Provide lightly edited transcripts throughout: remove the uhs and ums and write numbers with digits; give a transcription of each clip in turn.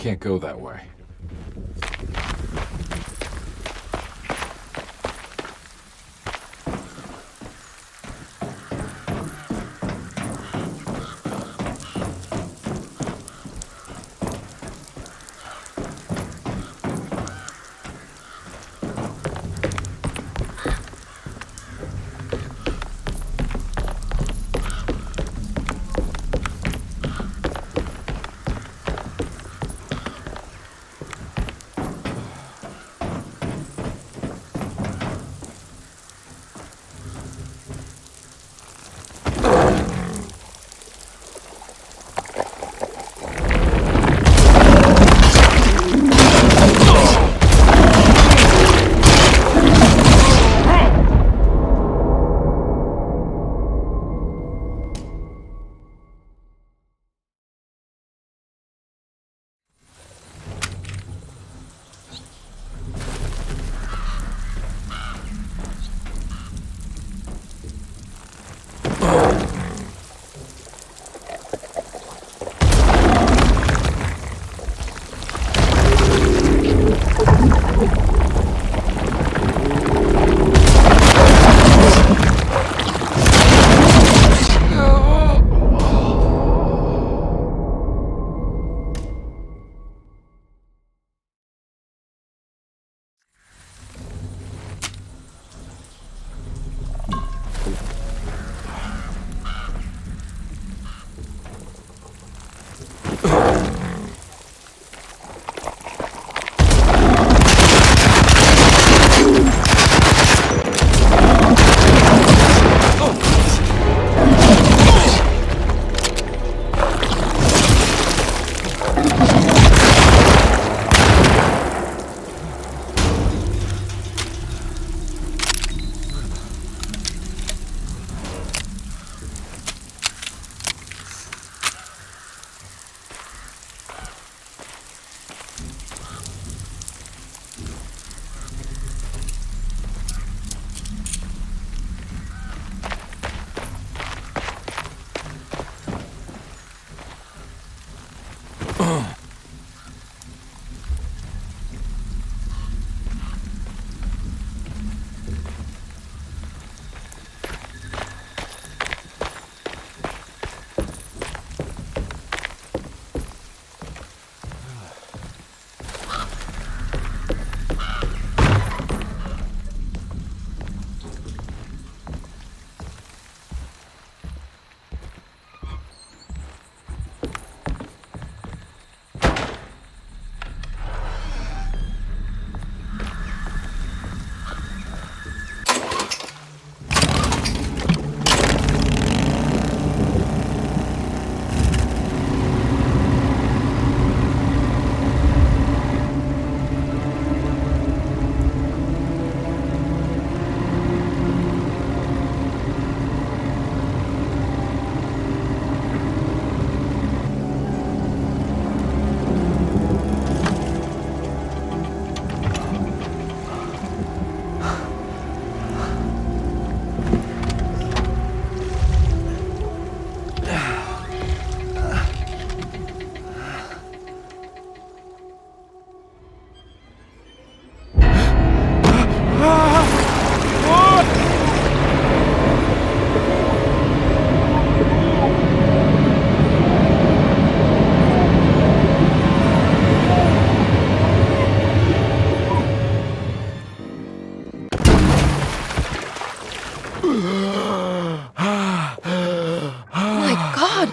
can't go that way.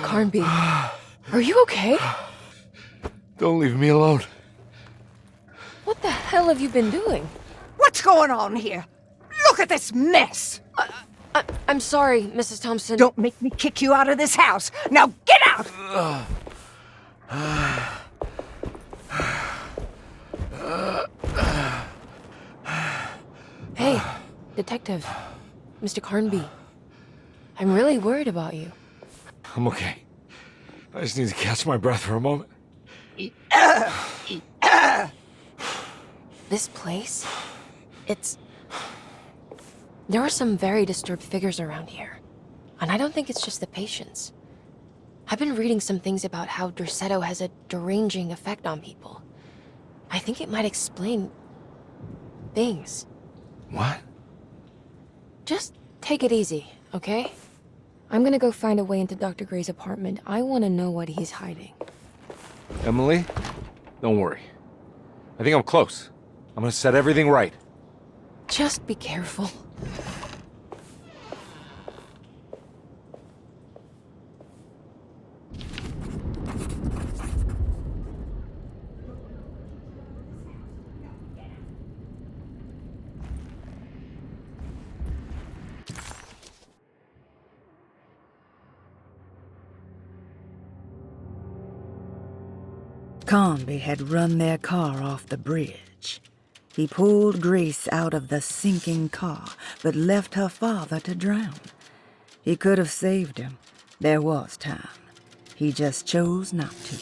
Carnby, are you okay? Don't leave me alone. What the hell have you been doing? What's going on here? Look at this mess! I'm sorry, Mrs. Thompson. Don't make me kick you out of this house! Now get out! Hey, Detective. Mr. Carnby. I'm really worried about you. I'm okay. I just need to catch my breath for a moment. This place? There are some very disturbed figures around here. And I don't think it's just the patients. I've been reading some things about how Derceto has a deranging effect on people. I think it might explain things. What? Just take it easy, okay? I'm gonna go find a way into Dr. Gray's apartment. I want to know what he's hiding. Emily, don't worry. I think I'm close. I'm gonna set everything right. Just be careful. Carnby had run their car off the bridge. He pulled Grace out of the sinking car, but left her father to drown. He could have saved him. There was time. He just chose not to.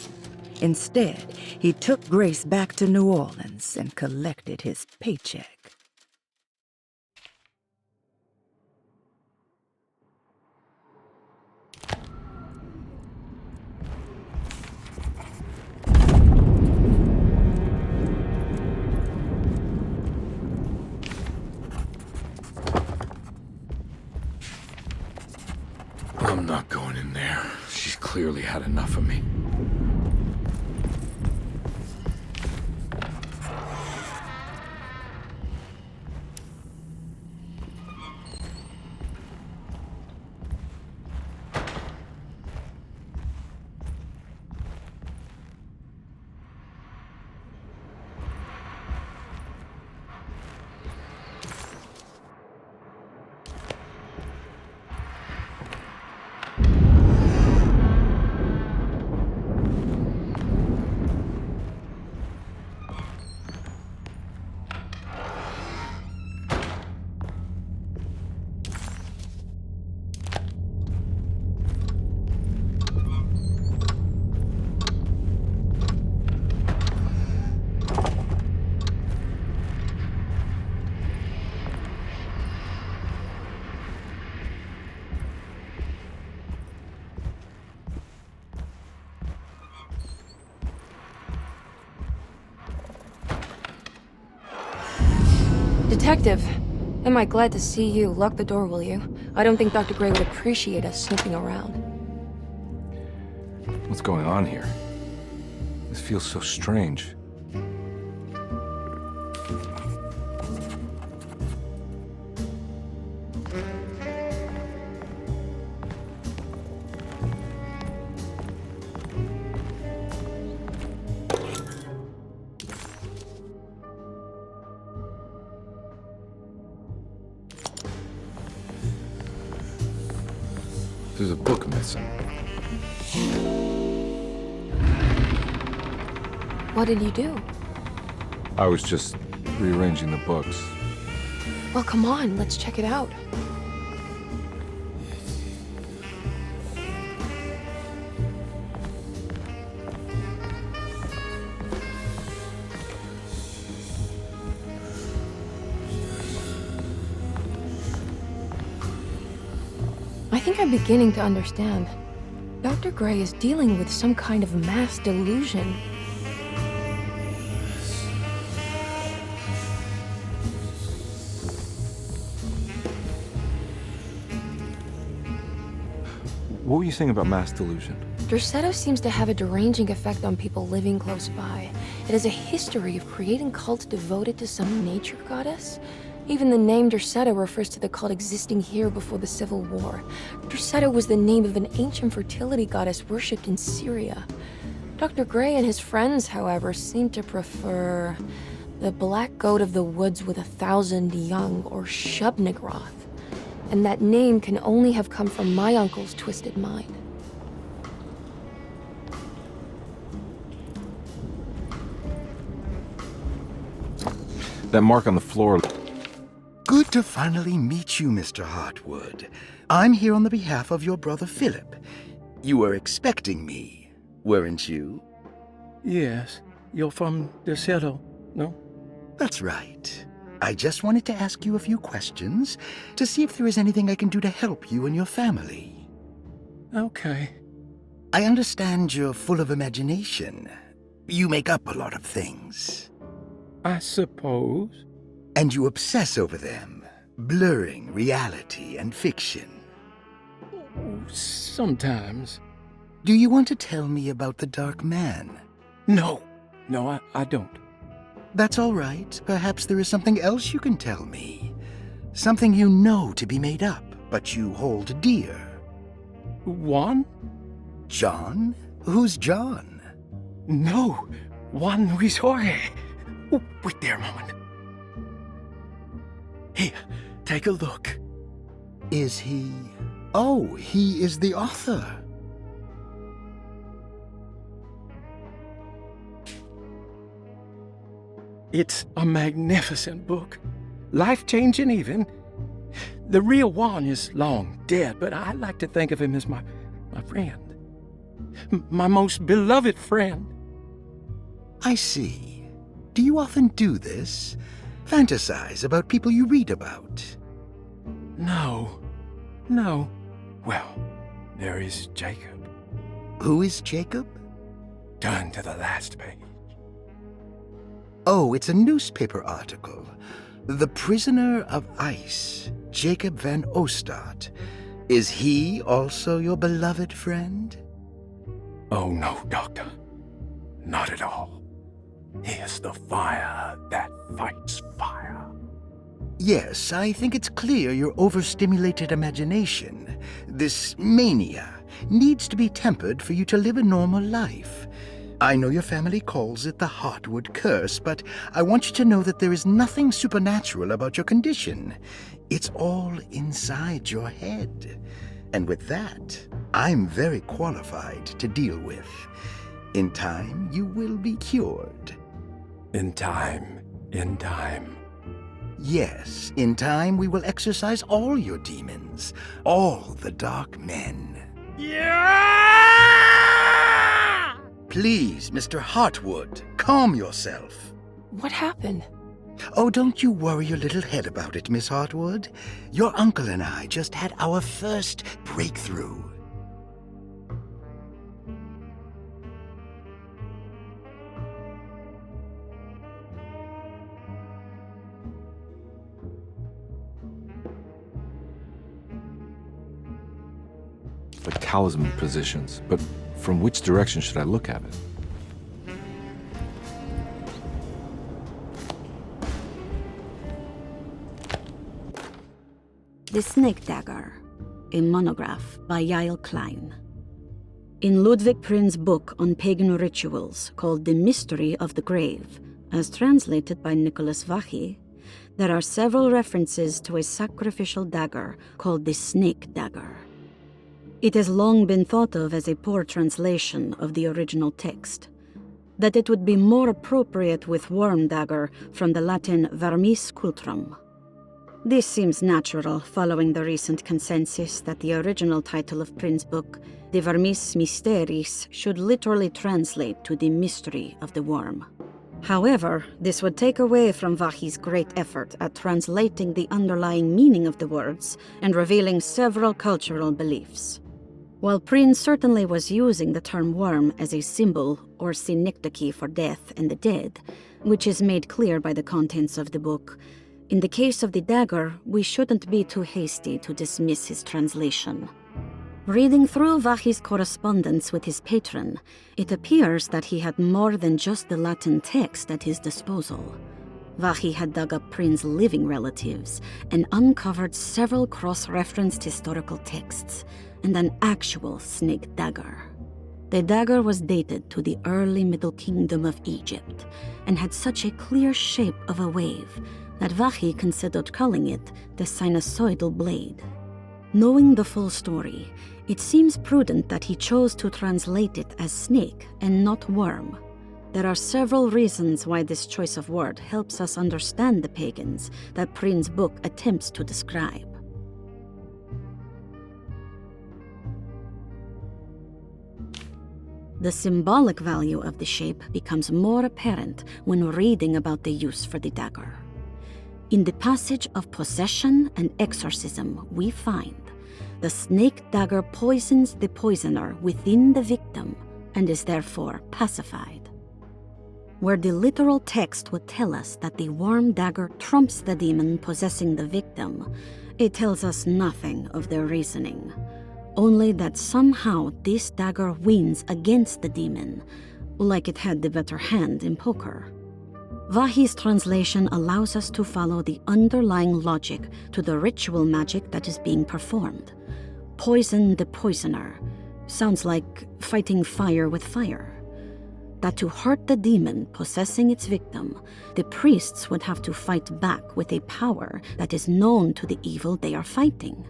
Instead, he took Grace back to New Orleans and collected his paycheck. I'm not going in there. She's clearly had enough of me. Detective, am I glad to see you. Lock the door, will you? I don't think Dr. Gray would appreciate us snooping around. What's going on here? This feels so strange. There's a book missing. What did you do? I was just rearranging the books. Well, come on, let's check it out. I think I'm beginning to understand. Dr. Gray is dealing with some kind of mass delusion. What were you saying about mass delusion? Derceto seems to have a deranging effect on people living close by. It has a history of creating cults devoted to some nature goddess. Even the name Derceto refers to the cult existing here before the Civil War. Derceto was the name of an ancient fertility goddess worshipped in Syria. Dr. Gray and his friends, however, seem to prefer the black goat of the woods with 1,000 young, or Shub-Nigroth. And that name can only have come from my uncle's twisted mind. That mark on the floor. Good to finally meet you, Mr. Hartwood. I'm here on the behalf of your brother Philip. You were expecting me, weren't you? Yes. You're from Derceto, no? That's right. I just wanted to ask you a few questions to see if there is anything I can do to help you and your family. Okay. I understand you're full of imagination. You make up a lot of things. I suppose. And you obsess over them, blurring reality and fiction. Sometimes. Do you want to tell me about the Dark Man? No, I don't. That's all right. Perhaps there is something else you can tell me. Something you know to be made up, but you hold dear. Juan? John? Who's John? No, Juan Luis Jorge. Oh, wait there a moment. Here, take a look. Is he... Oh, he is the author. It's a magnificent book. Life-changing even. The real Juan is long dead, but I like to think of him as my friend. My most beloved friend. I see. Do you often do this? Fantasize about people you read about? No. Well, there is Jacob. Who is Jacob? Turn to the last page. Oh, it's a newspaper article. The Prisoner of Ice, Jacob van Ostad. Is he also your beloved friend? Oh, no, Doctor. Not at all. He is the fire that fights fire. Yes, I think it's clear your overstimulated imagination, this mania, needs to be tempered for you to live a normal life. I know your family calls it the Heartwood curse, but I want you to know that there is nothing supernatural about your condition. It's all inside your head. And with that, I'm very qualified to deal with. In time, you will be cured. In time. Yes, in time we will exorcise all your demons, all the dark men. Yeah! Please, Mr. Heartwood, calm yourself. What happened? Oh, don't you worry your little head about it, Miss Heartwood. Your uncle and I just had our first breakthrough. The talisman positions, but from which direction should I look at it? The Snake Dagger, a monograph by Yael Klein. In Ludwig Prin's book on pagan rituals called The Mystery of the Grave, as translated by Nicholas Vachy, there are several references to a sacrificial dagger called the Snake Dagger. It has long been thought of as a poor translation of the original text, that it would be more appropriate with worm dagger from the Latin vermis cultrum. This seems natural following the recent consensus that the original title of Prin's book, De Vermis Mysteris, should literally translate to the mystery of the worm. However, this would take away from Vachy's great effort at translating the underlying meaning of the words and revealing several cultural beliefs. While Prin certainly was using the term worm as a symbol or synecdoche for death and the dead, which is made clear by the contents of the book, in the case of the dagger, we shouldn't be too hasty to dismiss his translation. Reading through Vachy's correspondence with his patron, it appears that he had more than just the Latin text at his disposal. Vachy had dug up Prin's living relatives and uncovered several cross-referenced historical texts and an actual snake dagger. The dagger was dated to the early Middle Kingdom of Egypt and had such a clear shape of a wave that Vachy considered calling it the sinusoidal blade. Knowing the full story, it seems prudent that he chose to translate it as snake and not worm. There are several reasons why this choice of word helps us understand the pagans that Prin's book attempts to describe. The symbolic value of the shape becomes more apparent when reading about the use for the dagger. In the passage of possession and exorcism, we find the snake dagger poisons the poisoner within the victim and is therefore pacified. Where the literal text would tell us that the worm dagger trumps the demon possessing the victim, it tells us nothing of their reasoning, only that somehow this dagger wins against the demon, like it had the better hand in poker. Vahi's translation allows us to follow the underlying logic to the ritual magic that is being performed. Poison the poisoner sounds like fighting fire with fire. That to hurt the demon possessing its victim, the priests would have to fight back with a power that is known to the evil they are fighting.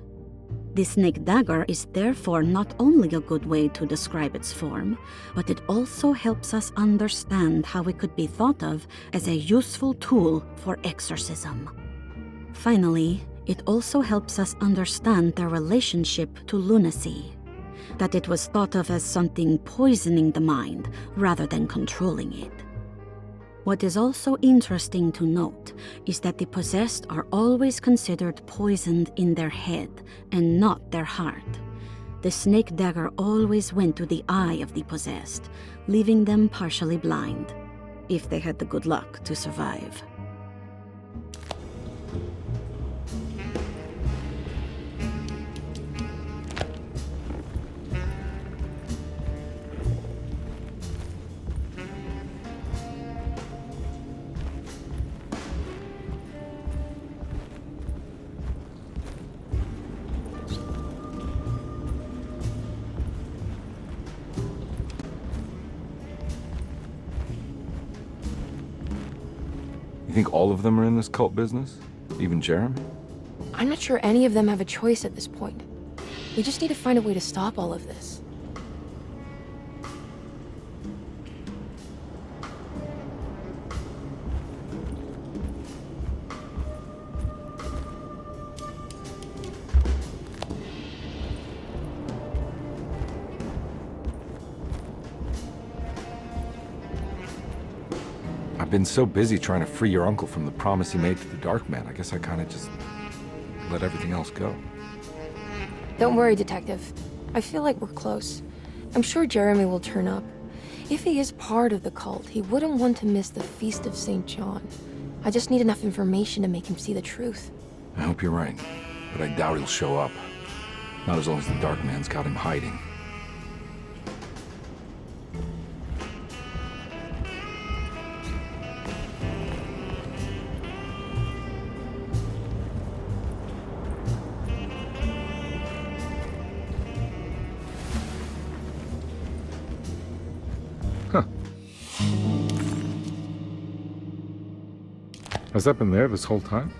The snake dagger is therefore not only a good way to describe its form, but it also helps us understand how it could be thought of as a useful tool for exorcism. Finally, it also helps us understand their relationship to lunacy, that it was thought of as something poisoning the mind rather than controlling it. What is also interesting to note is that the possessed are always considered poisoned in their head and not their heart. The snake dagger always went to the eye of the possessed, leaving them partially blind, if they had the good luck to survive. You think all of them are in this cult business? Even Jeremy? I'm not sure any of them have a choice at this point. We just need to find a way to stop all of this. I've been so busy trying to free your uncle from the promise he made to the Dark Man. I guess I kind of just let everything else go. Don't worry, Detective. I feel like we're close. I'm sure Jeremy will turn up. If he is part of the cult, he wouldn't want to miss the Feast of St. John. I just need enough information to make him see the truth. I hope you're right, but I doubt he'll show up. Not as long as the Dark Man's got him hiding. Has that been there this whole time?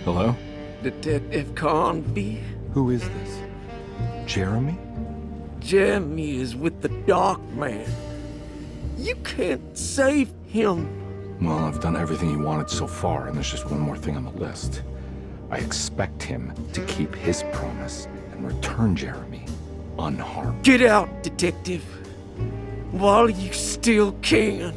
Hello? Detective Carnby? Who is this? Jeremy? Jeremy is with the Dark Man. You can't save him. Well, I've done everything he wanted so far, and there's just one more thing on the list. I expect him to keep his promise and return Jeremy unharmed. Get out, Detective, while you still can.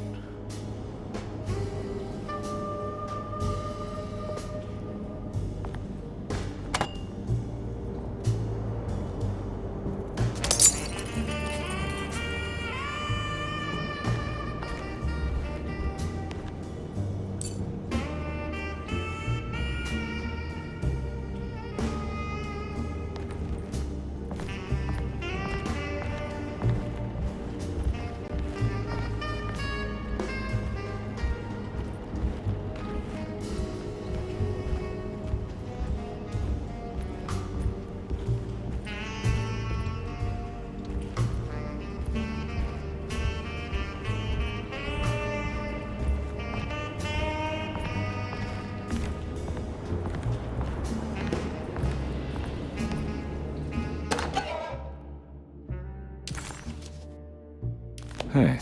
Hey.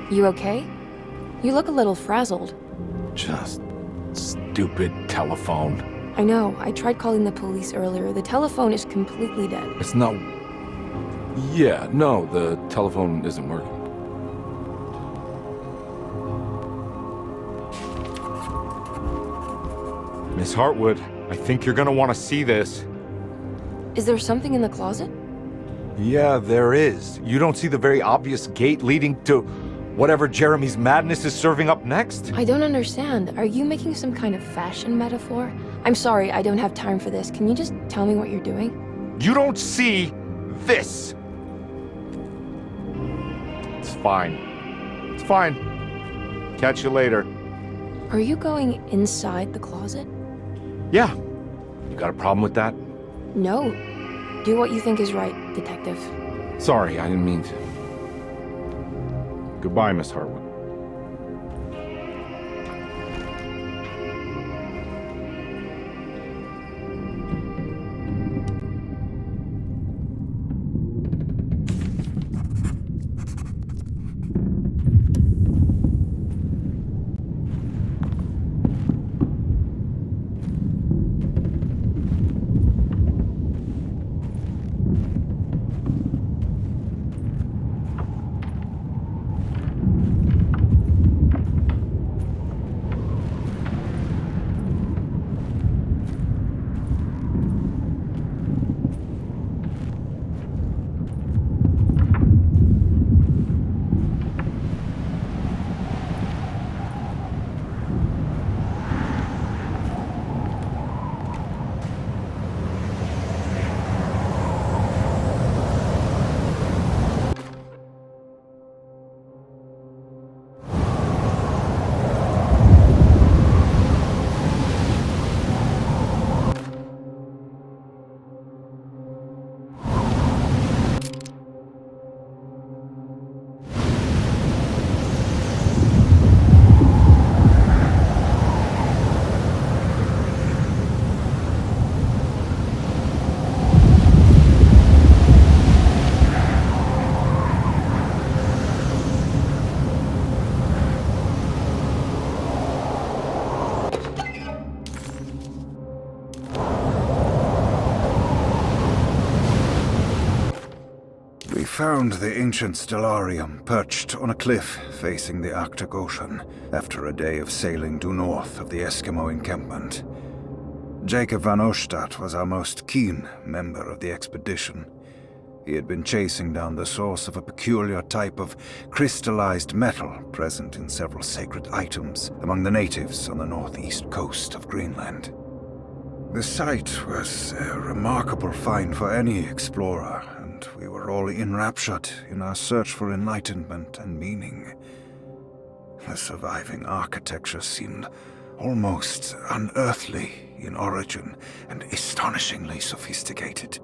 You okay? You look a little frazzled. Just stupid telephone. I know. I tried calling the police earlier. The telephone is completely dead. It's not... Yeah, no, the telephone isn't working. Miss Hartwood, I think you're gonna want to see this. Is there something in the closet? Yeah, there is. You don't see the very obvious gate leading to whatever Jeremy's madness is serving up next? I don't understand. Are you making some kind of fashion metaphor? I'm sorry, I don't have time for this. Can you just tell me what you're doing? You don't see this. It's fine. It's fine. Catch you later. Are you going inside the closet? Yeah. You got a problem with that? No. Do what you think is right, Detective. Sorry, I didn't mean to. Goodbye, Miss Hartwood. Found the ancient Stellarium perched on a cliff facing the Arctic Ocean after a day of sailing due north of the Eskimo encampment. Jacob van Oostad was our most keen member of the expedition. He had been chasing down the source of a peculiar type of crystallized metal present in several sacred items among the natives on the northeast coast of Greenland. The site was a remarkable find for any explorer, and we were all enraptured in our search for enlightenment and meaning. The surviving architecture seemed almost unearthly in origin and astonishingly sophisticated.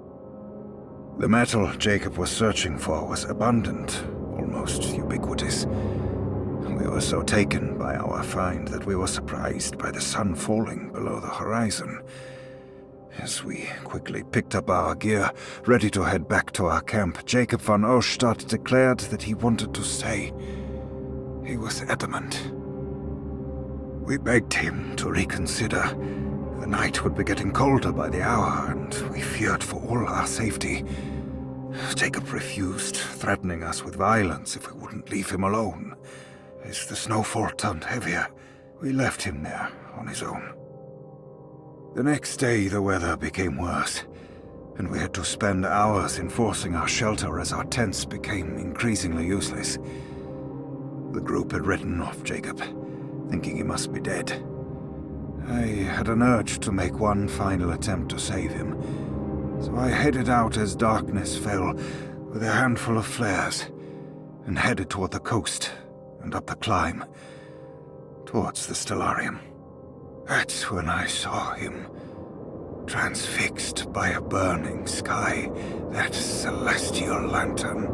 The metal Jacob was searching for was abundant, almost ubiquitous. We were so taken by our find that we were surprised by the sun falling below the horizon. As we quickly picked up our gear, ready to head back to our camp, Jacob van Oostad declared that he wanted to stay. He was adamant. We begged him to reconsider. The night would be getting colder by the hour, and we feared for all our safety. Jacob refused, threatening us with violence if we wouldn't leave him alone. As the snowfall turned heavier, we left him there on his own. The next day, the weather became worse, and we had to spend hours enforcing our shelter as our tents became increasingly useless. The group had written off Jacob, thinking he must be dead. I had an urge to make one final attempt to save him, so I headed out as darkness fell with a handful of flares and headed toward the coast and up the climb towards the Stellarium. That's when I saw him, transfixed by a burning sky, that celestial lantern.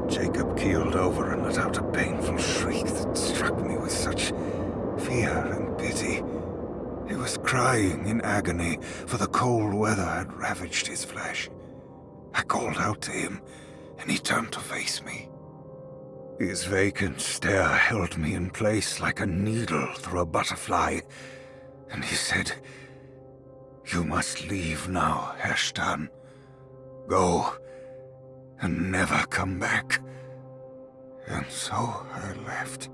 Jacob keeled over and let out a painful shriek that struck me with such fear and pity. He was crying in agony, for the cold weather had ravaged his flesh. I called out to him, and he turned to face me. His vacant stare held me in place like a needle through a butterfly. And he said, "You must leave now, Heshtan. Go, and never come back." And so I left.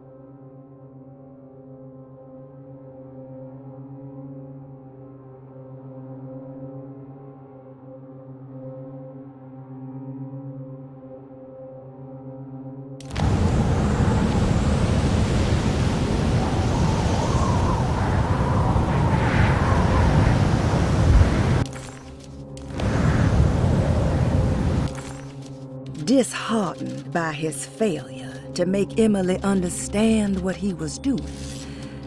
Disheartened by his failure to make Emily understand what he was doing,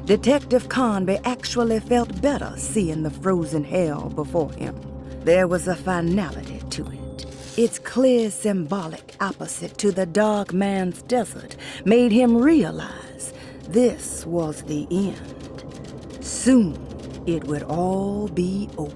Detective Conby actually felt better seeing the frozen hell before him. There was a finality to it. Its clear symbolic opposite to the dark man's desert made him realize this was the end. Soon it would all be over.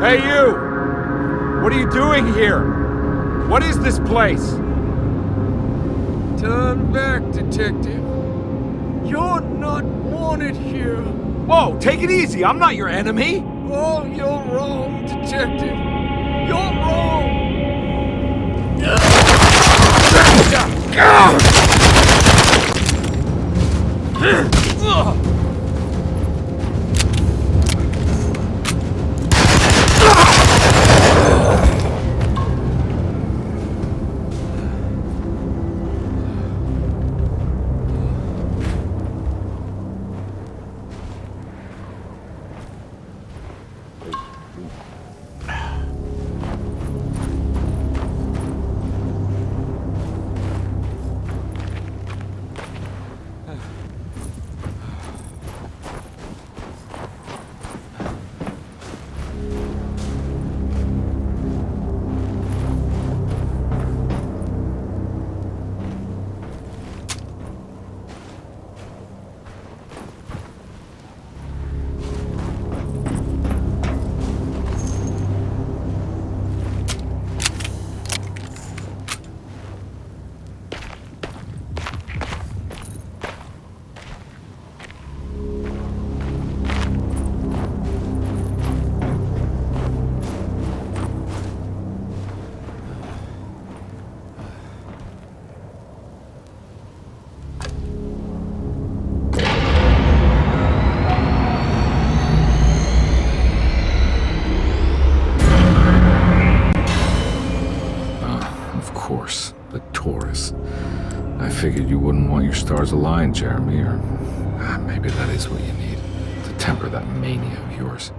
Hey, you! What are you doing here? What is this place? Turn back, detective. You're not wanted here. Whoa, take it easy. I'm not your enemy. Oh, you're wrong, detective. You're wrong. Of course, the Taurus. I figured you wouldn't want your stars aligned, Jeremy, or maybe that is what you need to temper that mania of yours.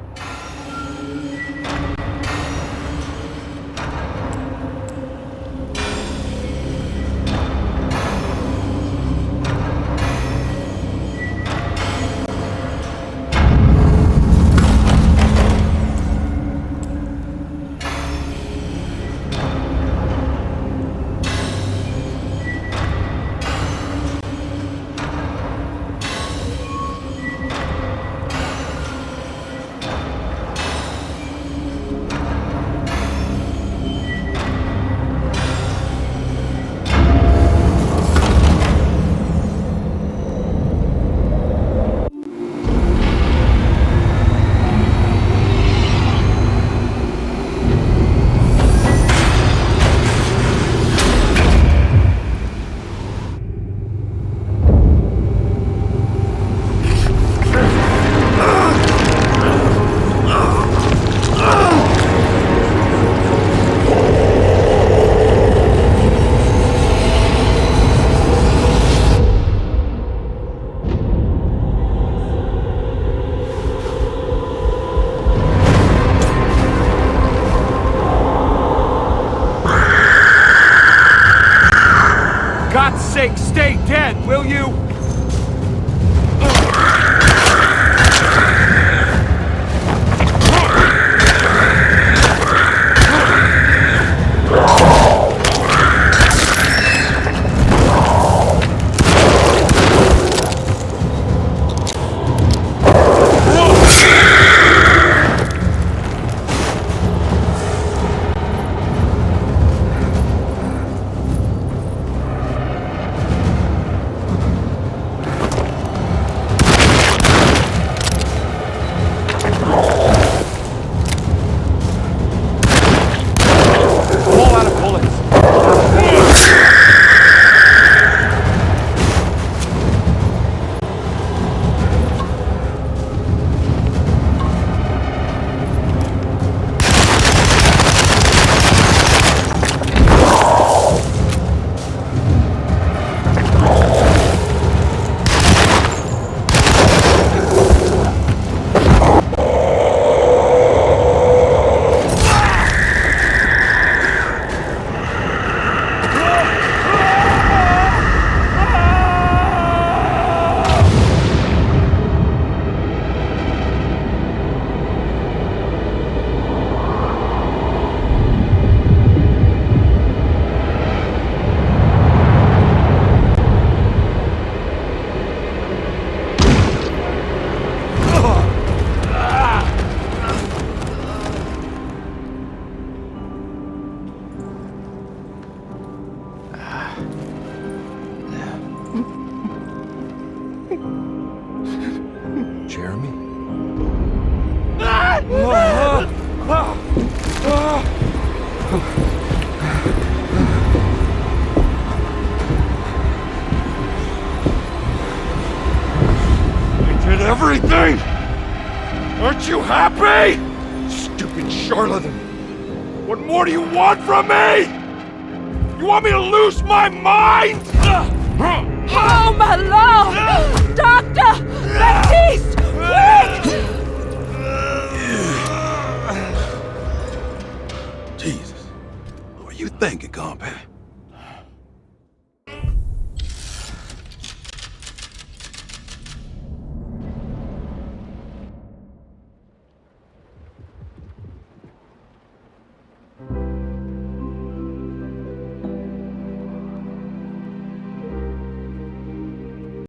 God's sake, stay dead, will you? I did everything! Aren't you happy? Stupid charlatan! What more do you want from me? You want me to lose my mind? Oh, my lord! Doctor! Baptiste! Quick! Jesus. What were you thinking, compadre?